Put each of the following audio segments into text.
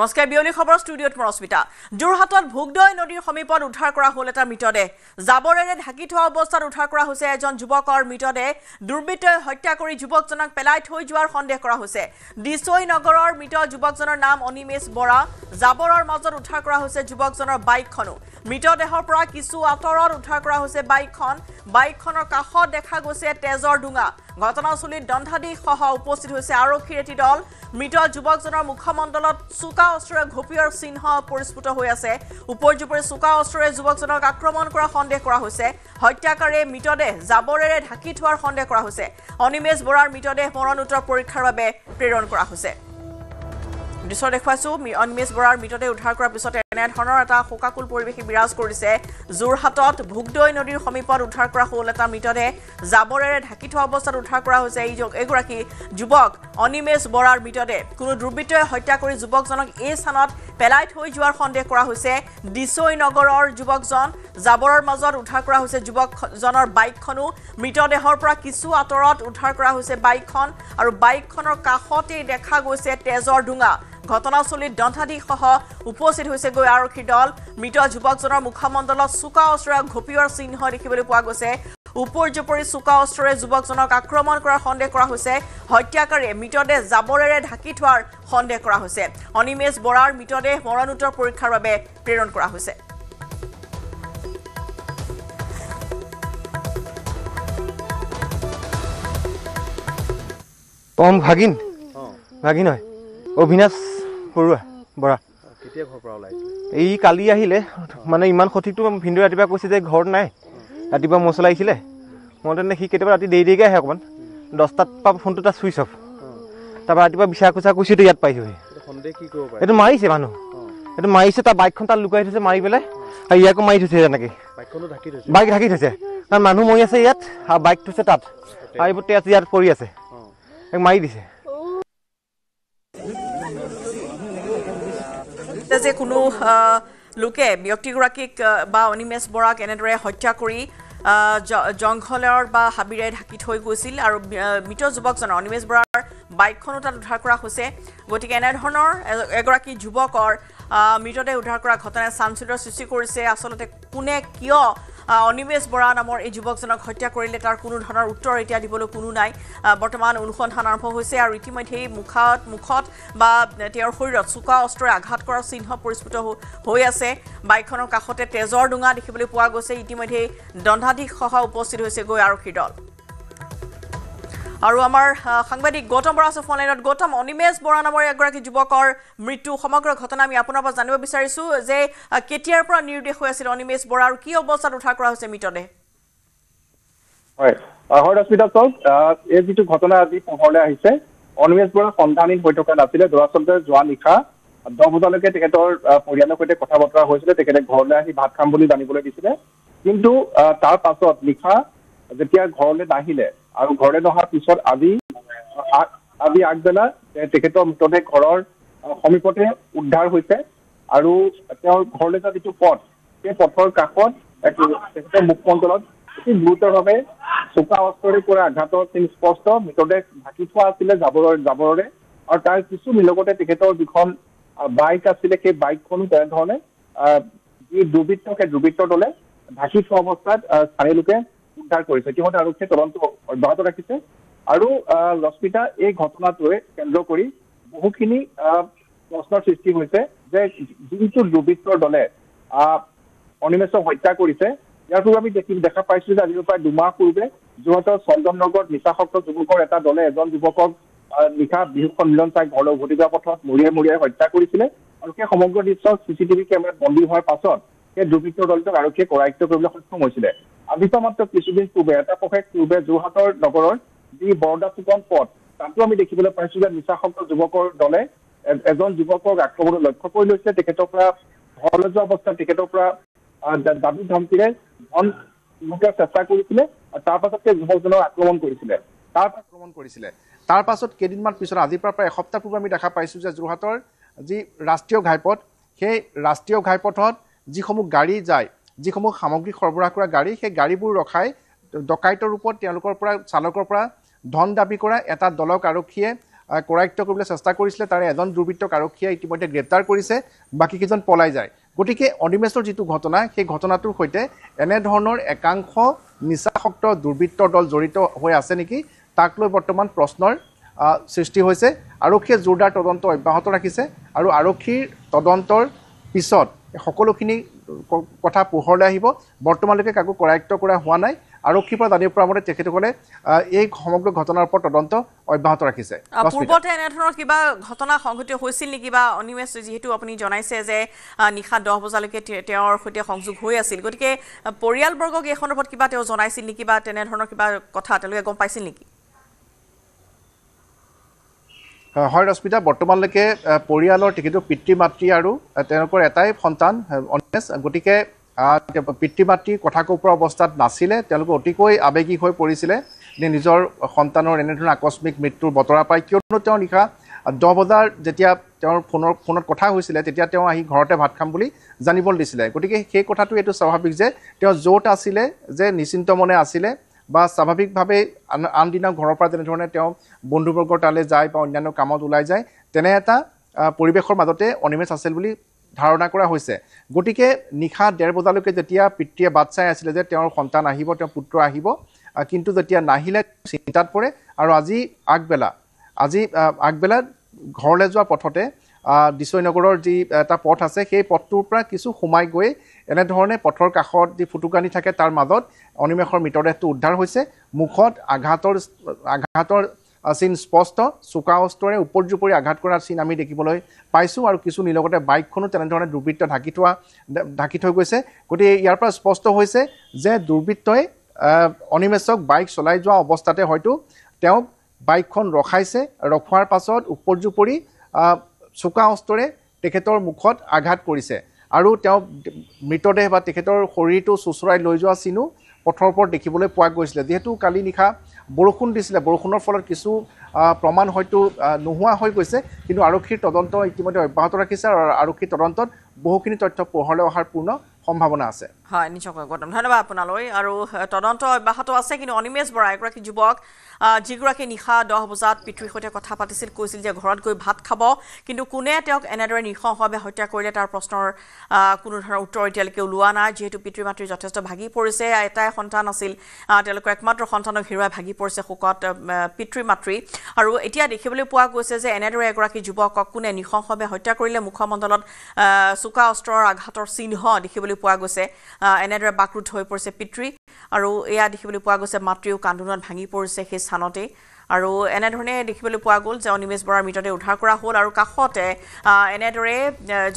নমস্কাৰ বিয়লি খবৰ ষ্টুডিঅ'ত মৰস্মিতা যোৰহাটত ভোগদৈ নদীৰ সমীপত উদ্ধাৰ কৰা হ'ল এটা মৃতদেহ জাবৰেৰে ঢাকি থোৱা অৱস্থাত উদ্ধাৰ কৰা হৈছে এজন যুৱকৰ মৃতদেহ দুৰ্বৃত্তই হত্যা কৰি যুৱকজনক পেলাই থৈ যোৱাৰ সন্দেহ কৰা হৈছে দিছৈ নগৰৰ মৃত যুৱকজনৰ নাম অনিমেশ বৰা জাবৰৰ মাজত উদ্ধাৰ কৰা হৈছে যুৱকজনৰ বাইকখনো মৃতদেহৰ পৰা কিছু আঁতৰত উদ্ধাৰ কৰা হৈছে বাইকখনৰ কাষত দেখা গৈছে তেজৰ ডুঙা ঘটনাস্থলীত দণ্ডাধীশ সহ উপস্থিত হৈছে আৰক্ষীৰ এটি দল মৃত যুৱকজনৰ মুখমণ্ডলত চুকা অস্ত্ৰৰে ঘপিয়াৰ চিহ্ন পৰিস্ফুট হৈ আছে উপৰ্যুপৰি চুকা অস্ত্ৰৰে যুৱকজনক আক্ৰমণ কৰা সন্দেহ কৰা হৈছে হত্যাকাৰীয়ে মৃতদেহ জাবৰেৰে ঢাকি থোৱাৰ সন্দেহ কৰা হৈছে অনিমেশ বৰাৰ মৃতদেহ মৰণোত্তৰ পৰীক্ষাৰ বাবে প্ৰেৰণ কৰা হৈছে দৃশ্য দেখুৱাইছো অনিমেশ বৰাৰ মৃতদেহ উদ্ধাৰ কৰাৰ পিছত এনেধৰণৰ এটা শোকাকুল পৰিৱেশ বিৰাজ কৰিছে যোৰহাটত ভোগদৈ নদীৰ সমীপত উদ্ধাৰ কৰা হ'ল এটা মৃতদেহ জাবৰেৰে ঢাকি থোৱা অৱস্থাত উদ্ধাৰ কৰা হৈছে এগৰাকী যুৱক অনিমেশ বৰাৰ মৃতদেহ কোনো দুৰ্বৃত্তই হত্যা কৰি যুৱকজনক এই স্থানত পেলাই থৈ যোৱাৰ সন্দেহ কৰা হৈছে দিছৈ নগৰৰ যুৱকজন জাবৰৰ মাজত উদ্ধাৰ কৰা হৈছে যুৱকজনৰ বাইকখনো মৃতদেহৰ পৰা কিছু আঁতৰত উদ্ধাৰ কৰা হৈছে বাইকখন আৰু বাইকখনৰ কাষতে দেখা গৈছে তেজৰ ডুঙা ঘটনাস্থলীত দণ্ডাধীশ সহ উপস্থিত হৈছে গৈ আৰক্ষীৰ দল মৃত যুৱকজনৰ মুখমণ্ডলত চুকা অস্ত্ৰৰে ঘপিয়াৰ চিহ্ন দেখিবলৈ পোৱা গৈছে উপৰ্যুপৰি চুকা অস্ত্ৰৰে যুৱকজনক আক্ৰমণ কৰাৰ সন্দেহ কৰা হৈছে হত্যাকাৰীয়ে মৃতদেহ জাবৰেৰে ঢাকি থোৱাৰ সন্দেহ কৰা হৈছে অনিমেশ বৰাৰ মৃতদেহ মৰণোত্তৰ পৰীক্ষাৰ বাবে প্ৰেৰণ কৰা হৈছে ভাগিন হয় অভিনাশ বৰা কেতিয়া ঘৰৰ পৰা ওলাইছে এই কালি আহিলে মানে ইমান সঠিকটো ভিন্দু ৰাতিপুৱা কৈছে যে ঘৰত নাই ৰাতিপুৱা মছলা আহিছিলে মই তেনে সি কেতিয়াবা ৰাতি দেৰিকৈ আহে অকণমান 10টাত পৰা ফোনটো তাত চুইচ অফ তাৰপৰা ৰাতিপুৱা বিচাৰ খোচা কৈছোঁতো ইয়াত পাইছোঁহি সন্দেহ কি কৰিব পাৰে এইটো মাৰিছে মানুহ এইটো মাৰিছে তাৰ বাইকখন তাত লুকাই থৈছে মাৰি পেলাই আৰু ইয়াকো মাৰি থৈছে তেনেকৈ বাইকখনো ঢাকি থৈছে বাইক ঢাকি থৈছে কাৰণ মানুহ মৰি আছে ইয়াত আৰু বাইক থৈছে তাত আৰু এইবোৰ তেজ ইয়াত পৰি আছে মাৰি দিছে যে কোনো লোকে ব্যক্তিগৰাকীক বা অনিমেশ বৰাক এনেদৰে হত্যা কৰি জংঘলৰ বা হাবিৰে ঢাকি থৈ গৈছিল আৰু মৃত যুৱকজনৰ অনিমেশ বৰাৰ বাইকখনো তাত উদ্ধাৰ কৰা হৈছে গতিকে এনেধৰণৰ এগৰাকী যুৱকৰ মৃতদেহ উদ্ধাৰ কৰা ঘটনাই চাঞ্চল্যৰ সৃষ্টি কৰিছে আচলতে কোনে কিয় অনিমেশ বৰা নামৰ এই যুৱকজনক হত্যা কৰিলে তাৰ কোনো ধৰণৰ উত্তৰ এতিয়া দিবলৈ কোনো নাই বৰ্তমান অনুসন্ধান আৰম্ভ হৈছে আৰু ইতিমধ্যেই মুখত বা তেওঁৰ শৰীৰত চুকা অস্ত্ৰৰে আঘাত কৰাৰ চিহ্ন পৰিস্ফুট হৈ আছে বাইকখনৰ কাষতে তেজৰ ডুঙা দেখিবলৈ পোৱা গৈছে ইতিমধ্যেই দণ্ডাধীশ সহ উপস্থিত হৈছে গৈ আৰক্ষীৰ দল আৰু আমাৰ সাংবাদিক গৌতম বৰা আছে ফোন লাইনত গৌতম অনিমেশ বৰা নামৰ এগৰাকী যুৱকৰ মৃত্যু সমগ্ৰ ঘটনা আমি আপোনাৰ পৰা জানিব বিচাৰিছোঁ যে কেতিয়াৰ পৰা নিৰ্দেশ হৈ আছিল অনিমেশ বৰা আৰু কি অৱস্থাত উদ্ধাৰ কৰা হৈছে মৃতদেহ হয় ৰশ্মিতা চৌক এই যিটো ঘটনা আজি পোহৰলৈ আহিছে অনিমেশ বৰা সন্ধানহীন হৈ থকা নাছিলে দৰাচলতে যোৱা নিশা 10 বজালৈকে তেখেতৰ পৰিয়ালৰ সৈতে কথা বতৰা হৈছিলে তেখেতে ঘৰলৈ আহি ভাত খাম বুলি জানিবলৈ দিছিলে কিন্তু তাৰ পাছত নিশা যেতিয়া ঘৰলৈ নাহিলে আৰু ঘৰলৈ নহাৰ পিছত আজি আগবেলা তেখেতৰ মৃতদেহ ঘৰৰ সমীপতে উদ্ধাৰ হৈছে আৰু তেওঁৰ ঘৰলৈ যোৱা যিটো পথ সেই পথৰ কাষত তেখেতৰ মুখমণ্ডলত অতি গুৰুতৰভাৱে চোকা অস্ত্ৰৰে কৰা আঘাতৰ চিন স্পষ্ট মৃতদেহ ঢাকি থোৱা আছিলে জাবৰেৰে আৰু তাৰ কিছু লগতে তেখেতৰ যিখন বাইক আছিলে সেই বাইকখনো তেনেধৰণে যি দুৰ্বৃত্তৰ দলে ঢাকি থোৱা অৱস্থাত স্থানীয় লোকে উদ্ধাৰ কৰিছে ইতিমধ্যে আৰক্ষীয়ে তদন্ত অব্যাহত ৰাখিছে আৰু ৰশ্মিতা এই ঘটনাটোৱে কেন্দ্ৰ কৰি বহুখিনি প্ৰশ্নৰ সৃষ্টি হৈছে যে যিটো দুৰ্বৃত্তৰ দলে অনিমেশক হত্যা কৰিছে ইয়াৰ পূৰ্বে আমি দেখা পাইছিলো যে আজিৰ প্ৰায় 2 মাহ পূৰ্বে যোৰহাটৰ চন্দননগৰত নিচাসক্ত যুৱকৰ এটা দলে এজন যুৱকক নিশা বিহু সন্মিলন চাই ঘৰলৈ উভতি যোৱা পথত মৰিয়াই হত্যা কৰিছিলে আৰু সেই সমগ্ৰ দৃশ্য চিচিটিভি কেমেৰাত বন্দী হোৱাৰ পাছত সেই দুৰ্বৃত্তৰ দলটোক আৰক্ষীয়ে কৰায়ত্ব কৰিবলৈ সক্ষম হৈছিলে আজি পৰা মাত্ৰ কিছুদিন পূৰ্বে এটা পষেক পূৰ্বে যোৰহাটৰ নগৰৰ যি বৰদা ফুকন পথ তাতো আমি দেখিবলৈ পাইছো যে নিচাসক্ত যুৱকৰ দলে এজন যুৱকক আক্ৰমণৰ লক্ষ্য কৰি লৈছিলে তেখেতৰ পৰা ঘৰলৈ যোৱা অৱস্থাত তেখেতৰ পৰা দাবী ধমকিৰে ধন লুটৰ চেষ্টা কৰিছিলে আৰু তাৰ পাছত সেই যুৱকজনক আক্ৰমণ কৰিছিলে তাৰ পাছত কেইদিনমান পিছত আজিৰ পৰা প্ৰায় এসপ্তাহ পূৰ্বে আমি দেখা পাইছোঁ যে যোৰহাটৰ যি ৰাষ্ট্ৰীয় ঘাইপথ সেই ৰাষ্ট্ৰীয় ঘাইপথত যিসমূহ গাড়ী যায় যিসমূহ সামগ্ৰী সৰবৰাহ কৰা গাড়ী সেই গাড়ীবোৰ ৰখাই ডকাইতৰ ৰূপত তেওঁলোকৰ পৰা চালকৰ পৰা ধন দাবী কৰা এটা দলক আৰক্ষীয়ে কৰায়ত্ব কৰিবলৈ চেষ্টা কৰিছিলে তাৰে এজন দুৰ্বৃত্তক আৰক্ষীয়ে ইতিমধ্যে গ্ৰেপ্তাৰ কৰিছে বাকীকেইজন পলাই যায় গতিকে অনিমেষৰ যিটো ঘটনা সেই ঘটনাটোৰ সৈতে এনেধৰণৰ একাংশ নিচাসক্ত দুৰ্বৃত্তৰ দল জড়িত হৈ আছে নেকি তাক লৈ বৰ্তমান প্ৰশ্নৰ সৃষ্টি হৈছে আৰক্ষীয়ে জোৰদাৰ তদন্ত অব্যাহত ৰাখিছে আৰু আৰক্ষীৰ তদন্তৰ পিছত সকলোখিনি কথা পোহৰলৈ আহিব বৰ্তমানলৈকে কাকো কৰায়ত্ব কৰা হোৱা নাই আৰক্ষীৰ পৰা জানিব পৰা মতে তেখেতসকলে এই সমগ্ৰ ঘটনাৰ ওপৰত তদন্ত অব্যাহত ৰাখিছে পূৰ্বতে এনেধৰণৰ কিবা ঘটনা সংঘটিত হৈছিল নেকি বা অনিমেষ যিহেতু আপুনি জনাইছে যে নিশা 10 বজালৈকে তেওঁৰ সৈতে সংযোগ হৈ আছিল গতিকে পৰিয়ালবৰ্গক এই সন্দৰ্ভত কিবা তেওঁ জনাইছিল নেকি বা তেনেধৰণৰ কিবা কথা তেওঁলোকে গম পাইছিল নেকি হয় ৰশ্মিতা বৰ্তমানলৈকে পৰিয়ালৰ তেখেতৰ পিতৃ মাতৃ আৰু তেওঁলোকৰ এটাই সন্তান অনিমেষ গতিকে পিতৃ মাতৃ কথা ক'ব পৰা অৱস্থাত নাছিলে তেওঁলোকে অতিকৈ আৱেগিক হৈ পৰিছিলে নিজৰ সন্তানৰ এনেধৰণৰ আকস্মিক মৃত্যুৰ বতৰা পায় কিয়নো তেওঁ নিশা 10 বজাৰ যেতিয়া তেওঁৰ ফোনত কথা হৈছিলে তেতিয়া তেওঁ আহি ঘৰতে ভাত খাম বুলি জানিবলৈ দিছিলে গতিকে সেই কথাটো এইটো স্বাভাৱিক যে তেওঁ য'ত আছিলে যে নিশ্চিন্ত মনে আছিলে বা স্বাভাৱিকভাৱে আন দিনা ঘৰৰ পৰা যেনেধৰণে তেওঁ বন্ধুবৰ্গৰ তালৈ যায় বা অন্যান্য কামত ওলাই যায় তেনে এটা পৰিৱেশৰ মাজতে অনিমেষ আছিল বুলি ধাৰণা কৰা হৈছে গতিকে নিশা 1:30 বজালৈকে যেতিয়া পিতৃয়ে বাট চাই আছিলে যে তেওঁৰ সন্তান আহিব তেওঁৰ পুত্ৰ আহিব কিন্তু যেতিয়া নাহিলে চিন্তাত পৰে আৰু আজি আগবেলা ঘৰলৈ যোৱা পথতে দিছৈনগৰৰ যি এটা পথ আছে সেই পথটোৰ পৰা কিছু সোমাই গৈ এনেধৰণে পথৰ কাষত যি ফুটুকানি থাকে তাৰ মাজত অনিমেষৰ মৃতদেহটো উদ্ধাৰ হৈছে মুখত আঘাতৰ চিন স্পষ্ট চোকা অস্ত্ৰৰে উপৰ্যুপৰি আঘাত কৰাৰ চিন আমি দেখিবলৈ পাইছোঁ আৰু কিছু নিলগতে বাইকখনো তেনেধৰণে দুৰ্বৃত্ত ঢাকি থৈ গৈছে গতিকে ইয়াৰ পৰা স্পষ্ট হৈছে যে দুৰ্বৃত্তই অনিমেষক বাইক চলাই যোৱা অৱস্থাতে হয়তো তেওঁক বাইকখন ৰখোৱাৰ পাছত উপৰ্যুপৰি চোকা অস্ত্ৰৰে তেখেতৰ মুখত আঘাত কৰিছে আৰু তেওঁ মৃতদেহ বা তেখেতৰ শৰীৰটো চুচৰাই লৈ যোৱা চিনো পথৰ ওপৰত দেখিবলৈ পোৱা গৈছিলে যেহেতু কালি নিশা বৰষুণ দিছিলে বৰষুণৰ ফলত কিছু প্ৰমাণ হয়তো নোহোৱা হৈ গৈছে কিন্তু আৰক্ষীৰ তদন্ত ইতিমধ্যে অব্যাহত ৰাখিছে আৰু আৰক্ষীৰ তদন্তত বহুখিনি তথ্য পোহৰলৈ অহাৰ পূৰ্ণ সম্ভাৱনা আছে হয় নিশ্চয়কৈ গৌতম ধন্যবাদ আপোনালৈ আৰু তদন্ত অব্যাহত আছে কিন্তু অনিমেষ বৰা এগৰাকী যুৱক যিগৰাকী নিশা 10 বজাত পিতৃৰ সৈতে কথা পাতিছিল কৈছিল যে ঘৰত গৈ ভাত খাব কিন্তু কোনে তেওঁক এনেদৰে নৃশংসভাৱে হত্যা কৰিলে তাৰ প্ৰশ্নৰ কোনো ধৰণৰ উত্তৰ এতিয়ালৈকে ওলোৱা নাই যিহেতু পিতৃ মাতৃ যথেষ্ট ভাগি পৰিছে এটাই সন্তান আছিল তেওঁলোকৰ একমাত্ৰ সন্তানক হেৰুৱাই ভাগি পৰিছে শোকত পিতৃ মাতৃ আৰু এতিয়া দেখিবলৈ পোৱা গৈছে যে এনেদৰে এগৰাকী যুৱকক কোনে নৃশংসভাৱে হত্যা কৰিলে মুখমণ্ডলত চোকা অস্ত্ৰৰ আঘাতৰ চিহ্ন দেখিবলৈ পোৱা গৈছে এনেদৰে বাকৰুদ্ধ হৈ পৰিছে পিতৃ আৰু এয়া দেখিবলৈ পোৱা গৈছে মাতৃও কান্দোনত ভাঙি পৰিছে সেই স্থানতে আৰু এনেধৰণে দেখিবলৈ পোৱা গ'ল যে অনিমেষ বৰাৰ মৃতদেহ উদ্ধাৰ কৰা হ'ল আৰু কাষতে এনেদৰে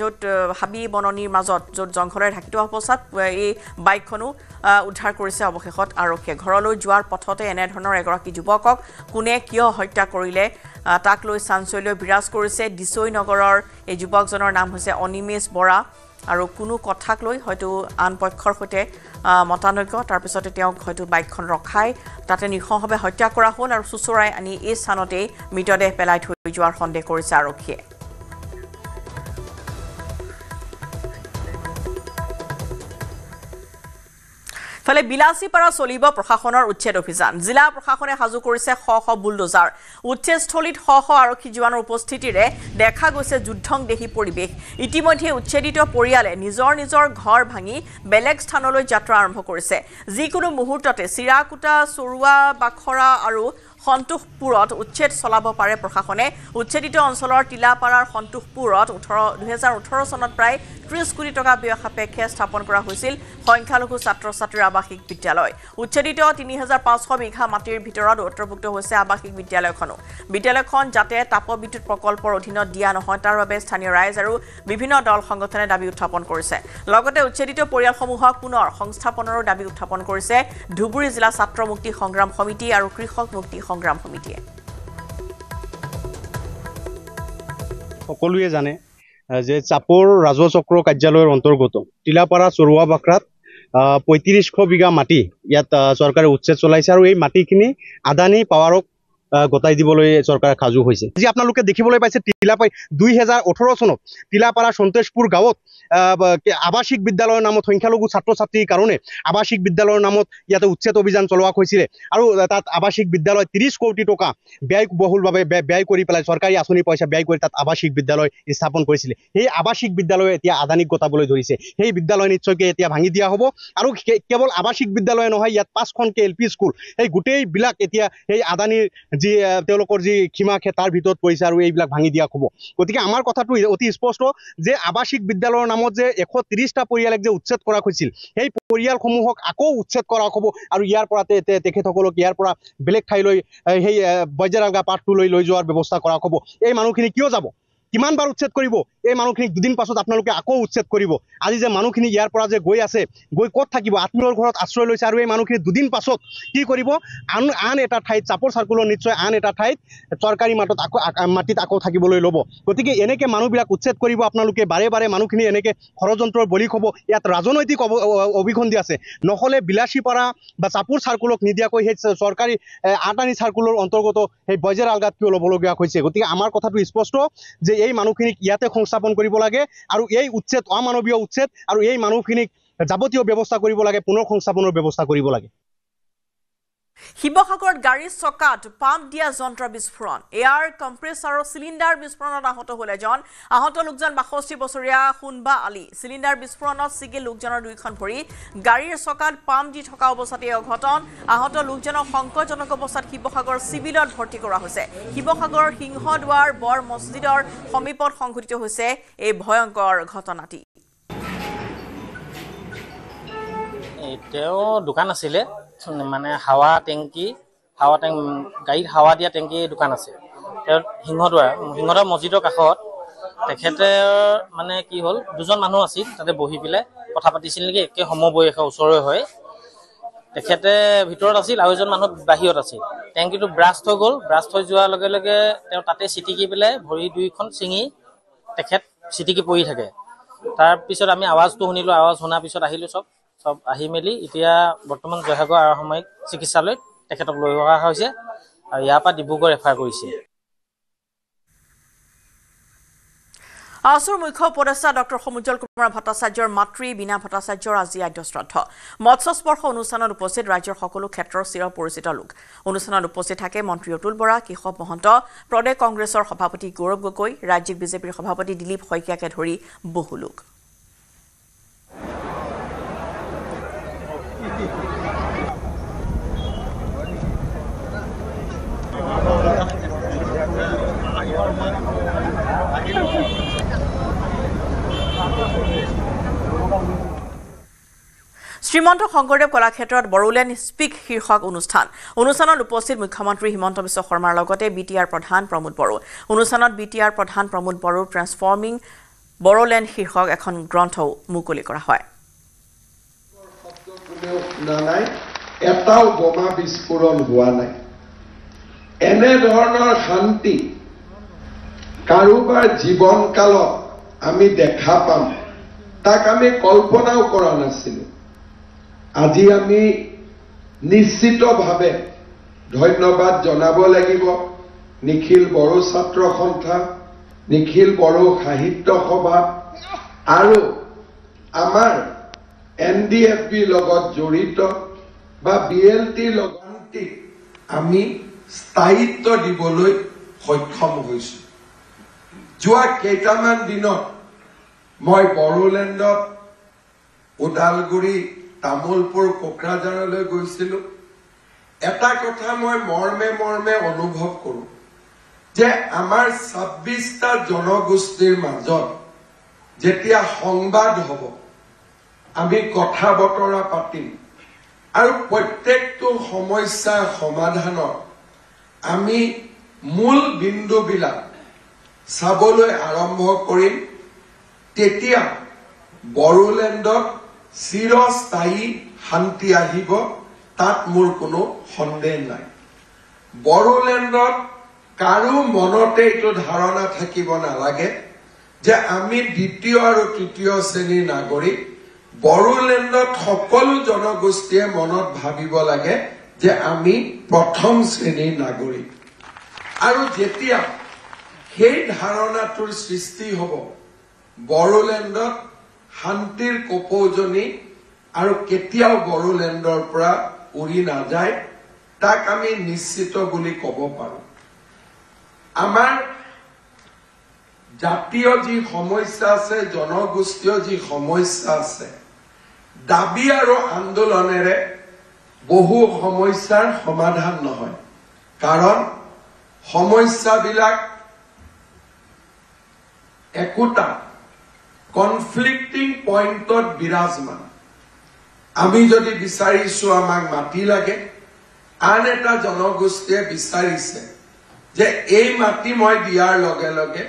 য'ত হাবি বননিৰ মাজত য'ত জংঘলেৰে ঢাকি থোৱা অৱস্থাত এই বাইকখনো উদ্ধাৰ কৰিছে অৱশেষত আৰক্ষীয়ে ঘৰলৈ যোৱাৰ পথতে এনেধৰণৰ এগৰাকী যুৱকক কোনে কিয় হত্যা কৰিলে তাক লৈ চাঞ্চল্য বিৰাজ কৰিছে দিছৈনগৰৰ এই যুৱকজনৰ নাম হৈছে অনিমেষ বৰা আৰু কোনো কথাক লৈ হয়তো আন পক্ষৰ সৈতে মতানৈক্য তাৰপিছতে তেওঁক হয়তো বাইকখন ৰখাই তাতে নৃশংসভাৱে হত্যা কৰা হ'ল আৰু চুচৰাই আনি এই স্থানতেই মৃতদেহ পেলাই থৈ যোৱাৰ সন্দেহ কৰিছে আৰক্ষীয়ে ফলে বিলাসীপাৰা চলিব প্ৰশাসনৰ উচ্ছেদ অভিযান জিলা প্ৰশাসনে সাজু কৰিছে শ বুলডোজাৰ উচ্ছেদস্থলীত শ আৰক্ষী জোৱানৰ উপস্থিতিৰে দেখা গৈছে যুদ্ধংদেহী পৰিৱেশ ইতিমধ্যে উচ্ছেদিত পৰিয়ালে নিজৰ ঘৰ ভাঙি বেলেগ স্থানলৈ যাত্ৰা আৰম্ভ কৰিছে যিকোনো মুহূৰ্ততে চিৰাকুটা চৰুৱা বাখৰা আৰু সন্তোষপুৰত উচ্ছেদ চলাব পাৰে প্ৰশাসনে উচ্ছেদিত অঞ্চলৰ টিলাপাৰাৰ সন্তোষপুৰত 2018 চনত প্ৰায় 30 কোটি টকা ব্যয় সাপেক্ষে স্থাপন কৰা হৈছিল সংখ্যালঘু ছাত্ৰ ছাত্ৰীৰ আৱাসিক বিদ্যালয় উচ্ছেদিত 3500 বিঘা মাটিৰ ভিতৰত অন্তৰ্ভুক্ত হৈছে আৱাসিক বিদ্যালয়খন যাতে তাপবিদ্যুৎ প্ৰকল্পৰ অধীনত দিয়া নহয় তাৰ বাবে স্থানীয় ৰাইজ আৰু বিভিন্ন দল সংগঠনে দাবী উত্থাপন কৰিছে লগতে উচ্ছেদিত পৰিয়ালসমূহক পুনৰ সংস্থাপনৰো দাবী উত্থাপন কৰিছে ধুবুৰী জিলা ছাত্ৰ মুক্তি সংগ্ৰাম সমিতি আৰু কৃষক মুক্তি সংগ্ৰাম সমিতিয়ে সকলোৱে জানে যে চাপৰ ৰাজহ চক্ৰ কাৰ্যালয়ৰ অন্তৰ্গত টিলাপাৰা চৰুৱা বাখৰাত 3500 বিঘা মাটি ইয়াত চৰকাৰে উচ্ছেদ চলাইছে আৰু এই মাটিখিনি আদানী পাৱাৰক গতাই দিবলৈ চৰকাৰে সাজু হৈছে যি আপোনালোকে দেখিবলৈ পাইছে টিলাপাৰা 2018 চনত টিলাপাৰা সন্তোষপুৰ গাঁৱত আৱাসিক বিদ্যালয়ৰ নামত সংখ্যালঘু ছাত্ৰ ছাত্ৰীৰ কাৰণে আৱাসিক বিদ্যালয়ৰ নামত ইয়াতে উচ্ছেদ অভিযান চলোৱা হৈছিলে আৰু তাত আৱাসিক বিদ্যালয় 30 কোটি টকা ব্যয়বহুলভাৱে ব্যয় কৰি পেলাই চৰকাৰী আঁচনিৰ পইচা ব্যয় কৰি তাত আৱাসিক বিদ্যালয় স্থাপন কৰিছিলে সেই আৱাসিক বিদ্যালয় এতিয়া আদানীক গতাবলৈ ধৰিছে সেই বিদ্যালয় নিশ্চয়কৈ এতিয়া ভাঙি দিয়া হ'ব আৰু কেৱল আৱাসিক বিদ্যালয় নহয় ইয়াত 5খনকে LP স্কুল এই গোটেইবিলাক এতিয়া সেই আদানীৰ যি তেওঁলোকৰ যি সীমাখে তাৰ ভিতৰত পৰিছে আৰু এইবিলাক ভাঙি দিয়া হ'ব গতিকে আমাৰ কথাটো অতি স্পষ্ট যে আৱাসিক বিদ্যালয়ৰ নামত যে 130টা পৰিয়ালক যে উচ্ছেদ কৰা হৈছিল সেই পৰিয়ালসমূহক আকৌ উচ্ছেদ কৰা হ'ব আৰু ইয়াৰ পৰা তেখেতসকলক ইয়াৰ পৰা বেলেগ ঠাইলৈ সেই বৈজাৰালগা পাঠটোলৈ লৈ যোৱাৰ ব্যৱস্থা কৰা হ'ব এই মানুহখিনি কিয় যাব কিমান বাৰ উচ্ছেদ কৰিব এই মানুহখিনিক দুদিন পাছত আপোনালোকে আকৌ উচ্ছেদ কৰিব আজি যে মানুহখিনি ইয়াৰ পৰা যে গৈ আছে গৈ ক'ত থাকিব আত্মীয়ৰ ঘৰত আশ্ৰয় লৈছে আৰু এই মানুহখিনি দুদিন পাছত কি কৰিব আন এটা ঠাইত চাপৰ চাৰ্কুলৰ নিশ্চয় আন এটা ঠাইত চৰকাৰী মাটিত আকৌ থাকিবলৈ ল'ব গতিকে এনেকৈ মানুহবিলাক উচ্ছেদ কৰিব আপোনালোকে বাৰে বাৰে মানুহখিনি এনেকৈ ষড়যন্ত্ৰৰ বলি হ'ব ইয়াত ৰাজনৈতিক অভিসন্ধি আছে নহ'লে বিলাসীপাৰা বা চাপৰ চাৰ্কুলক নিদিয়াকৈ সেই চৰকাৰী আদানী চাৰ্কুলৰ অন্তৰ্গত সেই বজেৰ আলগাত কিয় ল'বলগীয়া হৈছে গতিকে আমাৰ কথাটো স্পষ্ট যে এই মানুহখিনিক ইয়াতে সংস্থাপন কৰিব লাগে আৰু এই উচ্ছেদ অমানৱীয় উচ্ছেদ আৰু এই মানুহখিনিক যাৱতীয় ব্যৱস্থা কৰিব লাগে পুনৰ সংস্থাপনৰ ব্যৱস্থা কৰিব লাগে শিৱসাগৰত গাড়ীৰ চকাত পাম্প দিয়া যন্ত্ৰ বিস্ফোৰণ এয়াৰ কম্প্ৰেছাৰ চিলিণ্ডাৰ বিস্ফোৰণত আহত হ'ল এজন আহত লোকজন 62 বছৰীয়া সুনবা আলী চিলিণ্ডাৰ বিস্ফোৰণত ছিগিল লোকজনৰ দুইখন ভৰি গাড়ীৰ চকাত পাম্প দি থকা অৱস্থাতে অঘটন আহত লোকজনক সংকটজনক অৱস্থাত শিৱসাগৰ চিভিলত ভৰ্তি কৰা হৈছে শিৱসাগৰৰ সিংহদুৱাৰ বৰ মছজিদৰ সমীপত সংঘটিত হৈছে এই ভয়ংকৰ ঘটনাটি তেওঁ দোকান আছিলে মানে হাৱা টেংকি গাড়ীত হাৱা দিয়া টেংকি দোকান আছে তেওঁ সিংহদুৱাৰ মছজিদৰ কাষত তেখেতে মানে কি হ'ল দুজন মানুহ আছিল তাতে বহি পেলাই কথা পাতিছিল নেকি একে সমবয়সৰ ওচৰৰে হয় তেখেতে ভিতৰত আছিল আৰু এজন মানুহ বাহিৰত আছিল টেংকিটো ব্ৰাষ্ট হৈ গ'ল ব্ৰাষ্ট হৈ যোৱাৰ লগে লগে তেওঁ তাতে চিটিকি পেলাই ভৰি দুইখন ছিঙি তেখেত চিটিকি পৰি থাকে তাৰপিছত আমি আৱাজটো শুনিলোঁ আৱাজ শুনাৰ পিছত আহিলোঁ চব আহি মেলি এতিয়া বৰ্তমান জয়সাগৰ আৰসামৰিক চিকিৎসালয়ত তেখেতক লৈ অহা হৈছে আৰু ইয়াৰ পৰা ডিব্ৰুগড় ৰেফাৰ কৰিছে আসুৰ মুখ্য উপদেষ্টা ডক্টৰ সমুজ্জ্বল কুমাৰ ভট্টাচাৰ্যৰ মাতৃ বীণা ভট্টাচাৰ্যৰ আজি আদ্যশ্ৰাদ্ধ মৎস্যস্পৰ্শ অনুষ্ঠানত উপস্থিত ৰাজ্যৰ সকলো ক্ষেত্ৰৰ চিৰ পৰিচিত লোক অনুষ্ঠানত উপস্থিত থাকে মন্ত্ৰী অতুল বৰা কেশৱ মহন্ত প্ৰদেশ কংগ্ৰেছৰ সভাপতি গৌৰৱ গগৈ ৰাজ্যিক বিজেপিৰ সভাপতি দিলীপ শইকীয়াকে ধৰি বহু লোক শ্ৰীমন্ত শংকৰদেৱ কলাক্ষেত্ৰত বড়োলেণ্ড স্পিক শীৰ্ষক অনুষ্ঠানত উপস্থিত মুখ্যমন্ত্ৰী হিমন্ত বিশ্ব শৰ্মাৰ লগতে বিটিআৰ প্ৰধান প্ৰমোদ বড়ো অনুষ্ঠানত বিটিআৰ প্ৰধান প্ৰমোদ বড়োৰ ট্ৰান্সফৰ্মিং বড়োলেণ্ড শীৰ্ষক এখন গ্ৰন্থও মুকলি কৰা হয় এটাও বোমা বিস্ফোৰণ হোৱা নাই এনে ধৰণৰ শান্তি কাৰোবাৰ জীৱনকালত আমি দেখা পাম তাক আমি কল্পনাও কৰা নাছিলোঁ আজি আমি নিশ্চিতভাৱে ধন্যবাদ জনাব লাগিব নিখিল বড়ো ছাত্ৰ সন্থা নিখিল বড়ো সাহিত্য সভা আৰু আমাৰ NDFB লগত জড়িত বা BLT লগত আমি স্থায়িত্ব দিবলৈ সক্ষম হৈছোঁ যোৱা কেইটামান দিনত মই বড়োলেণ্ডত ওদালগুৰি তামোলপুৰ কোকৰাঝাৰলৈ গৈছিলোঁ এটা কথা মই মৰ্মে অনুভৱ কৰোঁ যে আমাৰ 26টা জনগোষ্ঠীৰ মাজত যেতিয়া সংবাদ হ'ব আমি কথা বতৰা পাতিম আৰু প্ৰত্যেকটো সমস্যা সমাধানৰ আমি মূল বিন্দুবিলাক চাবলৈ আৰম্ভ কৰিম তেতিয়া বড়োলেণ্ডত চিৰস্থায়ী শান্তি আহিব তাত মোৰ কোনো সন্দেহ নাই বড়োলেণ্ডত কাৰো মনতে এইটো ধাৰণা থাকিব নালাগে যে আমি দ্বিতীয় আৰু তৃতীয় শ্ৰেণীৰ নাগৰিক বড়োলেণ্ডত সকলো জনগোষ্ঠীয়ে মনত ভাবিব লাগে যে আমি প্ৰথম শ্ৰেণীৰ নাগৰিক আৰু যেতিয়া সেই ধাৰণাটোৰ সৃষ্টি হ'ব বড়োলেণ্ডত শান্তিৰ কপৌজনী আৰু কেতিয়াও বড়োলেণ্ডৰ পৰা উৰি নাযায় তাক আমি নিশ্চিত বুলি ক'ব পাৰোঁ আমাৰ জাতীয় যি সমস্যা আছে জনগোষ্ঠীয় যি সমস্যা আছে দাবী আৰু আন্দোলনেৰে বহু সমস্যাৰ সমাধান নহয় কাৰণ সমস্যাবিলাক একোটা কনফ্লিক্টিং পইণ্টত বিৰাজমান আমি যদি বিচাৰিছো আমাক মাটি লাগে আন এটা জনগোষ্ঠীয়ে বিচাৰিছে যে এই মাটি মই দিয়াৰ লগে লগে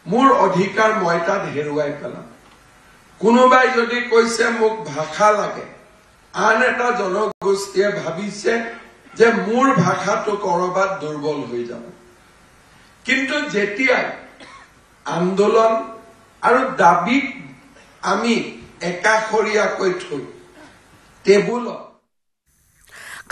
মোৰ অধিকাৰ মই তাত হেৰুৱাই পেলাম কোনোবাই যদি কৈছে মোক ভাষা লাগে আন এটা জনগোষ্ঠীয়ে ভাবিছে যে মোৰ ভাষাটো কৰবাত দুৰ্বল হৈ যাব কিন্তু যেতিয়া আন্দোলন আৰু দাবীক আমি একাষৰীয়াকৈ থৈ টেবুলত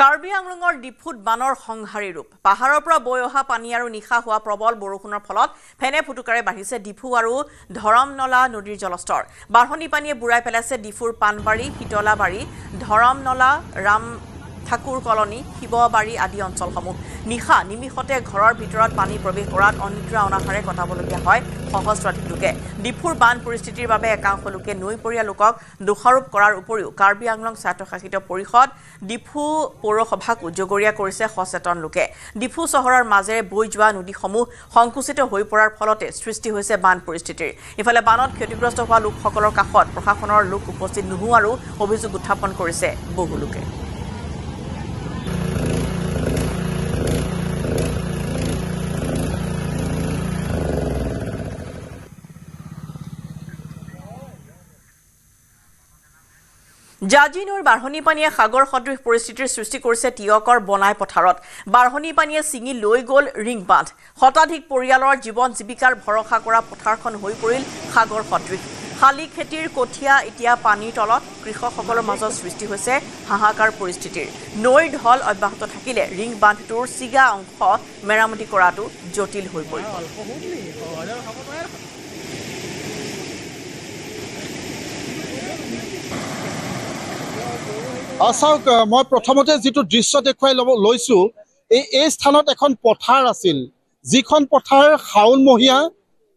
কাৰ্বি আংলঙৰ ডিফুত বানৰ সংহাৰী ৰূপ পাহাৰৰ পৰা বৈ অহা পানী আৰু নিশা হোৱা প্ৰবল বৰষুণৰ ফলত ফেনে ফুটুকাৰে বাঢ়িছে ডিফু আৰু ধৰমনলা নদীৰ জলস্তৰ বাঢ়নী পানীয়ে বুঢ়াই পেলাইছে ডিফুৰ পানবাৰী শীতলাবাৰী ধৰমনলা ৰাম ঠাকুৰ কলনী শিৱবাৰী আদি অঞ্চলসমূহ নিশা নিমিষতে ঘৰৰ ভিতৰত পানী প্ৰৱেশ কৰাত অনিদ্ৰা অনাহাৰে কটাবলগীয়া হয় সহস্ৰাধিক লোকে ডিফুৰ বান পৰিস্থিতিৰ বাবে একাংশ লোকে নৈপৰীয়া লোকক দোষাৰোপ কৰাৰ উপৰিও কাৰ্বি আংলং স্বায়ত্তশাসিত পৰিষদ ডিফু পৌৰসভাকো জগৰীয়া কৰিছে সচেতন লোকে ডিফু চহৰৰ মাজেৰে বৈ যোৱা নদীসমূহ সংকুচিত হৈ পৰাৰ ফলতে সৃষ্টি হৈছে বান পৰিস্থিতিৰ ইফালে বানত ক্ষতিগ্ৰস্ত হোৱা লোকসকলৰ কাষত প্ৰশাসনৰ লোক উপস্থিত নোহোৱাৰো অভিযোগ উত্থাপন কৰিছে বহু লোকে জাজি নৈৰ বাঢ়নী পানীয়ে সাগৰ সদৃশ পৰিস্থিতিৰ সৃষ্টি কৰিছে টিয়কৰ বনাই পথাৰত বাঢ়নী পানীয়ে ছিঙি লৈ গ'ল ৰিং বান্ধ শতাধিক পৰিয়ালৰ জীৱন জীৱিকাৰ ভৰসা কৰা পথাৰখন হৈ পৰিল সাগৰ সদৃশ শালি খেতিৰ কঠীয়া এতিয়া পানীৰ তলত কৃষকসকলৰ মাজত সৃষ্টি হৈছে হাহাকাৰ পৰিস্থিতিৰ নৈৰ ঢল অব্যাহত থাকিলে ৰিং বান্ধটোৰ চিগা অংশ মেৰামতি কৰাটো জটিল হৈ পৰিব চাওক মই প্ৰথমতে যিটো দৃশ্য দেখুৱাই লৈছো এই স্থানত এখন পথাৰ আছিল যিখন পথাৰ শাওণমহীয়া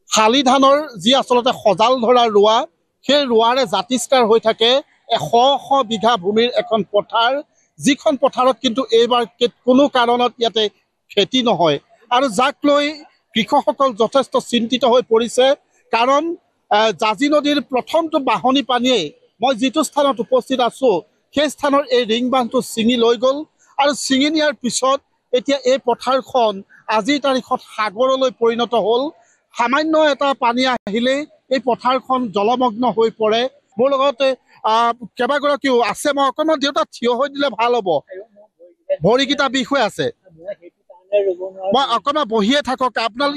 শালি ধানৰ যি আচলতে সজাল ধৰা ৰোৱা সেই ৰোৱাৰে জাতিষ্কাৰ হৈ থাকে শ বিঘা ভূমিৰ এখন পথাৰ যিখন পথাৰত কিন্তু এইবাৰ কোনো কাৰণত ইয়াতে খেতি নহয় আৰু যাক লৈ কৃষকসকল যথেষ্ট চিন্তিত হৈ পৰিছে কাৰণ জাজি নদীৰ প্ৰথমটো বাঢ়নী পানীয়ে মই যিটো স্থানত উপস্থিত আছো সেই স্থানৰ এই ৰিং বান্ধটো ছিঙি লৈ গ'ল আৰু ছিঙি নিয়াৰ পিছত এতিয়া এই পথাৰখন আজিৰ তাৰিখত সাগৰলৈ পৰিণত হ'ল সামান্য এটা পানী আহিলেই এই পথাৰখন জলমগ্ন হৈ পৰে মোৰ লগতে কেইবাগৰাকীও আছে মই অকণমান দেউতা থিয় হৈ দিলে ভাল হ'ব ভৰিকেইটা বিষ হৈ আছে মই অকণমান বহিয়ে থাকক আপোনাৰ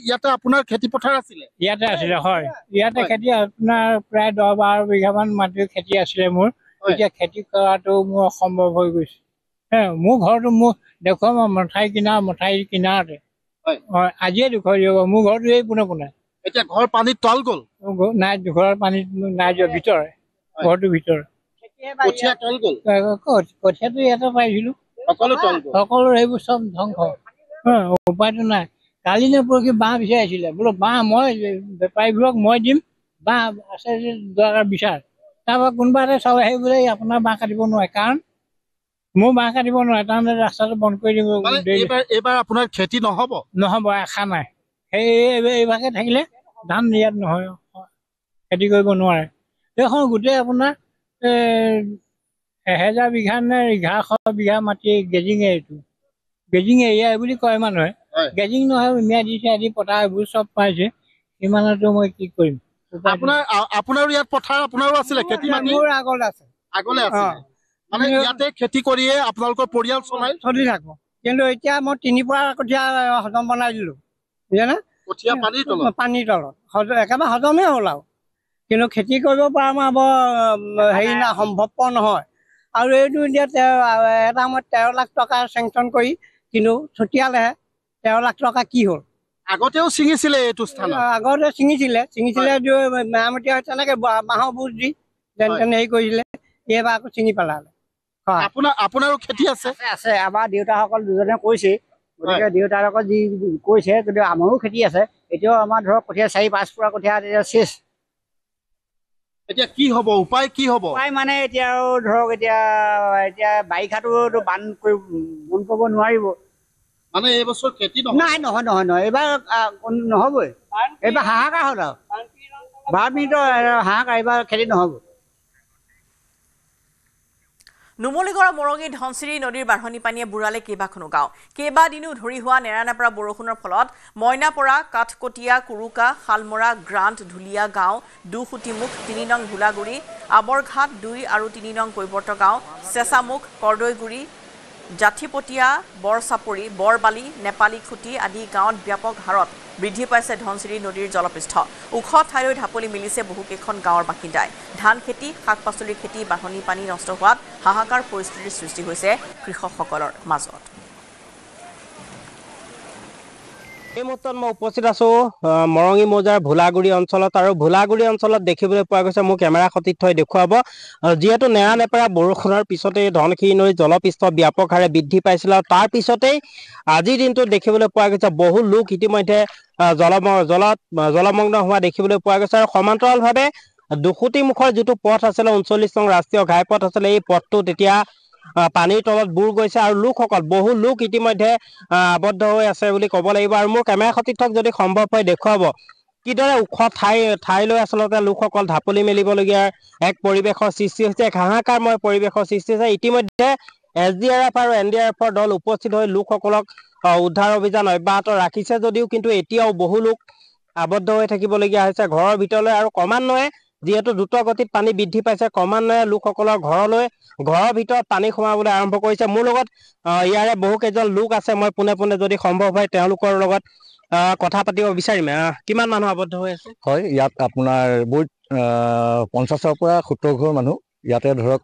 ইয়াতে আপোনাৰ খেতি পথাৰ আছিলে ইয়াতে আছিলে হয় ইয়াতে খেতি আপোনাৰ প্ৰায় 10-12 বিঘামান মাটিৰ খেতি আছিলে মোৰ এতিয়া খেতি কৰাটো মোৰ অসম্ভৱ হৈ গৈছে মোৰ ঘৰটো মোৰ দেখুৱাম মঠাইৰ কিনাৰতে আজিয়ে দেখুৱাই দিব মোৰ ঘৰটো এই পোনে এতিয়া ঘৰ পানীত তল গ'ল নাই ঘৰৰ পানীত নাই যোৱা ভিতৰে ঘৰটোৰ ভিতৰত কঠীয়া তল গ'ল কঠীয়াটো ইয়াতে পাইছিলো সকলো সেইবোৰ চব ধ্বংস উপায়টো নাই কালি নে পৰহি বাঁহ বিচাৰিছিলে বোলো বাঁহ মই বেপাৰীবোৰক মই দিম বাঁহ আছে যে দৰকাৰ বিচাৰ তাৰপৰা কোনোবা এটা চাব আহি বোলে আপোনাৰ বাঁহ কাটিব নোৱাৰে কাৰণ মোৰ বাঁহ কাটিব নোৱাৰে তাৰমানে ৰাস্তাটো বন্ধ কৰি দিব এইবাৰ আপোনাৰ খেতি নহ'ব আশা নাই সেই এইভাগে থাকিলে ধান ইয়াত নহয় খেতি কৰিব নোৱাৰে সেইখন গোটেই আপোনাৰ 1000 বিঘা নে 1100 বিঘা মাটি গেজিং এৰিয়া বুলি কয় মানুহে গেজিং নহয় উমিয়া দিছে আদি পথাৰ এইবোৰ চব পাইছে সিমানতো মই কি কৰিম আপোনাৰ ইয়াত পথাৰ আপোনাৰো আছিলে খেতি মাটি মোৰ আগলে আছে মানে ইয়াতে খেতি কৰিয়ে আপোনালোকৰ পৰিয়াল চলি থাকো কিন্তু এতিয়া মই 3 পৰা কঠীয়া হজম বনাই দিলো বুজিছানে কঠীয়া পানীৰ তলত একেবাৰে হজমেই হ'ল আৰু কিন্তু খেতি কৰিব পৰা আমাৰ হেৰি না সম্ভৱপৰ নহয় আৰু এইটো এতিয়া এটা মই 13 লাখ টকা চেংচন কৰি কিন্তু ছটিয়ালেহে 13 লাখ টকা কি হ'ল আগতেও ছিঙিছিলে এইটো স্থানত আগতে ছিঙিছিলে মেৰামতি তেনেকে বাঁহৰ বুজ দি যেন তেনে হেৰি কৰিছিলে এইবাৰ আকৌ ছিঙি পেলালে আপোনাৰো খেতি আছে আছে আমাৰ দেউতাসকল দুজনে কৈছে গতিকে দেউতাৰ লগত যি কৈছে কিন্তু আমাৰো খেতি আছে এতিয়াও আমাৰ ধৰক কঠীয়া 4-5 পুৰা কঠীয়া এতিয়া শেষ এতিয়া কি হ'ব উপায় কি হ'ব উপায় মানে এতিয়া ধৰক এতিয়া বাৰিষাটো বান কৰিব নোৱাৰিব মানে এই বছৰ খেতি নহয় এইবাৰ নহ'বই এইবাৰ হাহাকাৰ হ'ল আৰু 12 মিনিটৰ হাহাকাৰ এইবাৰ খেতি নহ'ব নুমলীগড়ৰ মৰঙী ধনচিৰি নদীৰ বাঢ়নী পানীয়ে বুঢ়ালে কেইবাখনো গাঁও কেইবাদিনো ধৰি হোৱা নেৰানেপেৰা বৰষুণৰ ফলত মইনাপৰা কাঠকটীয়া কুৰুকা শালমৰা গ্ৰাণ্ট ঢুলীয়া গাঁও দুসুতিমুখ 3 নং ভোলাগুৰি আবৰঘাট 2 আৰু 3 নং কৈবৰ্ত গাঁও চেঁচামুখ কৰদৈগুৰি জাঠিপটীয়া বৰচাপৰি বৰবালি নেপালী খুটি আদি গাঁৱত ব্যাপক হাৰত বৃদ্ধি পাইছে ধনচিৰি নদীৰ জলপৃষ্ঠ ওখ ঠাইলৈ ঢাপলি মিলিছে বহুকেইখন গাঁৱৰ বাসিন্দাই ধান খেতি শাক পাচলিৰ খেতি বাঢ়নী পানী নষ্ট হোৱাত হাহাকাৰ পৰিস্থিতিৰ সৃষ্টি হৈছে কৃষকসকলৰ মাজত এই মুহূৰ্তত মই উপস্থিত আছো মৰঙী মৌজাৰ ভোলাগুৰি অঞ্চলত আৰু ভোলাগুৰি অঞ্চলত দেখিবলৈ পোৱা গৈছে মোৰ কেমেৰা সতীৰ্থই দেখুৱাব যিহেতু নেৰানেপেৰা বৰষুণৰ পিছতে ধনশিৰি নদীৰ জলপৃষ্ঠ ব্যাপক হাৰে বৃদ্ধি পাইছিল আৰু তাৰ পিছতেই আজিৰ দিনটোত দেখিবলৈ পোৱা গৈছে বহু লোক ইতিমধ্যে জলমগ্ন হোৱা দেখিবলৈ পোৱা গৈছে আৰু সমান্তৰালভাৱে দুসুতিমুখৰ যিটো পথ আছিলে 39 নং ৰাষ্ট্ৰীয় ঘাইপথ আছিলে এই পথটো তেতিয়া পানীৰ তলত বুৰ গৈছে আৰু লোকসকল বহু লোক ইতিমধ্যে আবদ্ধ হৈ আছে বুলি ক'ব লাগিব আৰু মোৰ কেমেৰা সতীৰ্থক যদি সম্ভৱ হয় দেখুৱাব কিদৰে ওখ ঠাইলৈ আচলতে লোকসকল ঢাপলি মেলিবলগীয়া এক পৰিৱেশৰ সৃষ্টি হৈছে এক হাহাকাৰময় পৰিৱেশৰ সৃষ্টি হৈছে ইতিমধ্যে SDRF আৰু NDRFৰ দল উপস্থিত হৈ লোকসকলক উদ্ধাৰ অভিযান অব্যাহত ৰাখিছে যদিও কিন্তু এতিয়াও বহু লোক আবদ্ধ হৈ থাকিবলগীয়া হৈছে ঘৰৰ ভিতৰলৈ আৰু ক্ৰমান্বয়ে যিহেতু দ্ৰুত গতিত পানী বৃদ্ধি পাইছে ক্ৰমান্বয়ে লোকসকলৰ ঘৰৰ ভিতৰত পানী সোমাবলৈ আৰম্ভ কৰিছে মোৰ লগত ইয়াৰে বহু কেইজন লোক আছে মই পোনে পোনে যদি সম্ভৱ হয় তেওঁলোকৰ লগত কথা পাতিব বিচাৰিম কিমান মানুহ আবদ্ধ হৈ আছে হয় ইয়াত আপোনাৰ বহুত 50ৰ পৰা 70 ঘৰ মানুহ ইয়াতে ধৰক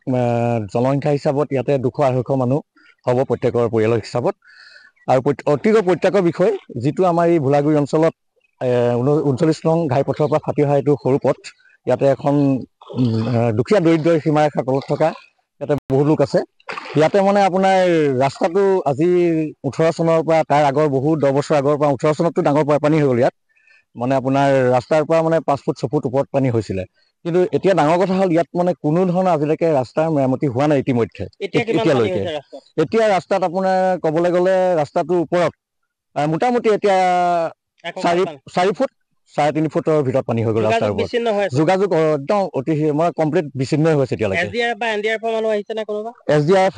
জনসংখ্যা হিচাপত ইয়াতে 200-250 মানুহ হ'ব প্ৰত্যেকৰ পৰিয়ালৰ হিচাপত আৰু অতিকৈ প্ৰত্যেকৰ বিষয় যিটো আমাৰ এই ভোলাগুৰি অঞ্চলত 39 নং ঘাইপথৰ পৰা ফাটি অহা এইটো সৰু পথ ইয়াতে এখন দুখীয়া দৰিদ্ৰ সীমাৰেখাৰ তলত থকা ইয়াতে বহু লোক আছে ইয়াতে মানে আপোনাৰ ৰাস্তাটো আজি 18 চনৰ পৰা তাৰ আগৰ বহু 10 বছৰ আগৰ পৰা 18 চনতটো ডাঙৰ পানী হৈ গ'ল ইয়াত মানে আপোনাৰ ৰাস্তাৰ পৰা মানে 5 ফুট 6 ফুট ওপৰত পানী হৈছিলে কিন্তু এতিয়া ডাঙৰ কথা হ'ল ইয়াত মানে কোনো ধৰণৰ আজিলৈকে ৰাস্তাৰ মেৰামতি হোৱা নাই ইতিমধ্যে এতিয়ালৈকে এতিয়া ৰাস্তাত আপোনাৰ ক'বলৈ গ'লে ৰাস্তাটোৰ ওপৰত মোটামুটি এতিয়া 4 ফুট 3.5 ফুটৰ ভিতৰত পানী হৈ গ'ল ৰাস্তাৰ ওপৰত যোগাযোগ একদম অতি মানে কমপ্লিট বিচ্ছিন্ন হৈছে এতিয়ালৈকে SDRF বা NDRF মানুহ আহিছে না কোনোবা SDRF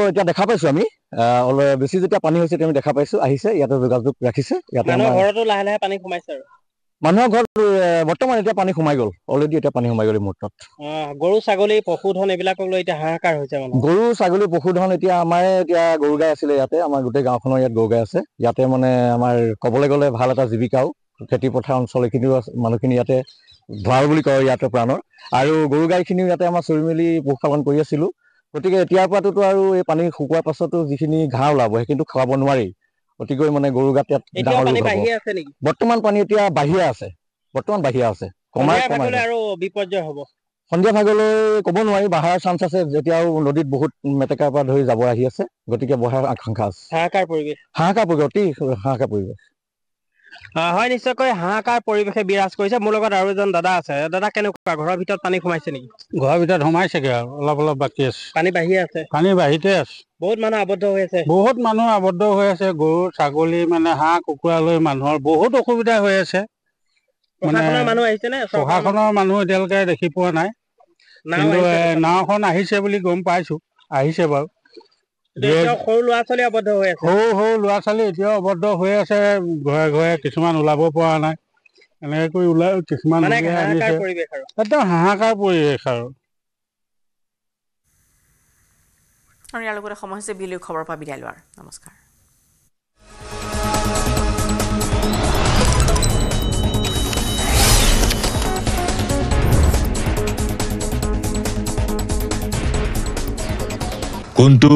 এতিয়া দেখা পাইছো আমি বেছি যেতিয়া পানী হৈছে আমি দেখা পাইছো আহিছে ইয়াতে যোগাযোগ ৰাখিছে ইয়াতে ঘৰতো লাহে লাহে পানী সোমাইছে আৰু মানুহৰ ঘৰত বৰ্তমান এতিয়া পানী সোমাই গ'ল অলৰেডি এতিয়া পানী সোমাই গ'ল এই মুহূৰ্তত গৰু ছাগলী পশুধন এইবিলাকক লৈ এতিয়া হাহাকাৰ হৈছে মানে গৰু ছাগলী পশুধন এতিয়া আমাৰ এতিয়া গৰু গাই আছিলে ইয়াতে আমাৰ গোটেই গাঁওখনৰ ইয়াত গৰু গাই আছে ইয়াতে মানে আমাৰ ক'বলৈ গ'লে ভাল এটা জীৱিকাও খেতি পথাৰ অঞ্চল এইখিনিও মানুহখিনি ইয়াতে ভঁৰাল বুলি কয় ইয়াতে প্ৰাণৰ আৰু গৰু গাইখিনিও ইয়াতে আমাৰ চৰি মেলি পশুপালন কৰি আছিলো গতিকে এতিয়াৰ পৰাতো আৰু এই পানী শুকোৱাৰ পাছতো যিখিনি ঘাঁহ ওলাব সেইখিনিতো খাব নোৱাৰি অতিকৈ মানে গৰু গাত ইয়াত বৰ্তমান পানী এতিয়া বাঢ়িয়ে আছে কমাই আৰু বিপৰ্যয় হ'ব সন্ধিয়া ভাগলৈ ক'ব নোৱাৰি বাঢ়াৰ চান্স আছে যেতিয়াও নদীত বহুত মেটেকাৰ পৰা ধৰি যাব আহি আছে গতিকে বঢ়াৰ আশংকা আছে হাহাকাৰ পৰিৱেশ অতি হাহাকাৰ পৰিৱেশ হয় নিশ্চয়কৈ হাহাকাৰ পৰিৱেশে বিৰাজ কৰিছে মোৰ লগত আৰু এজন দাদা আছে দাদা কেনেকুৱা ঘৰৰ ভিতৰত পানী সোমাইছে নেকি ঘৰৰ ভিতৰত সোমাইছেগে আৰু অলপ বাকী আছে পানী বাঢ়িয়ে আছে পানী বাঢ়িতে আছে বহুত মানুহ আবদ্ধ হৈ আছে গৰু ছাগলী মানে হাঁহ কুকুৰা লৈ মানুহৰ বহুত অসুবিধা হৈ আছে প্ৰশাসনৰ মানুহ আহিছে নে প্ৰশাসনৰ মানুহ এতিয়ালৈকে দেখি পোৱা নাই কিন্তু নাওখন আহিছে বুলি গম পাইছো আহিছে বাৰু সৰু ল'ৰা ছোৱালী আবদ্ধ হৈ আছে সৰু ল'ৰা ছোৱালী এতিয়াও আবদ্ধ হৈ আছে ঘৰে কিছুমান ওলাব পৰা নাই এনেকৈ কৰি ওলাই কিছুমান একদম হাহাকাৰ পৰিৱেশ আৰু ইয়াৰ লগতে সময় হৈছে বিলৈ খবৰৰ পৰা বিদায় লোৱাৰ নমস্কাৰ কোনটো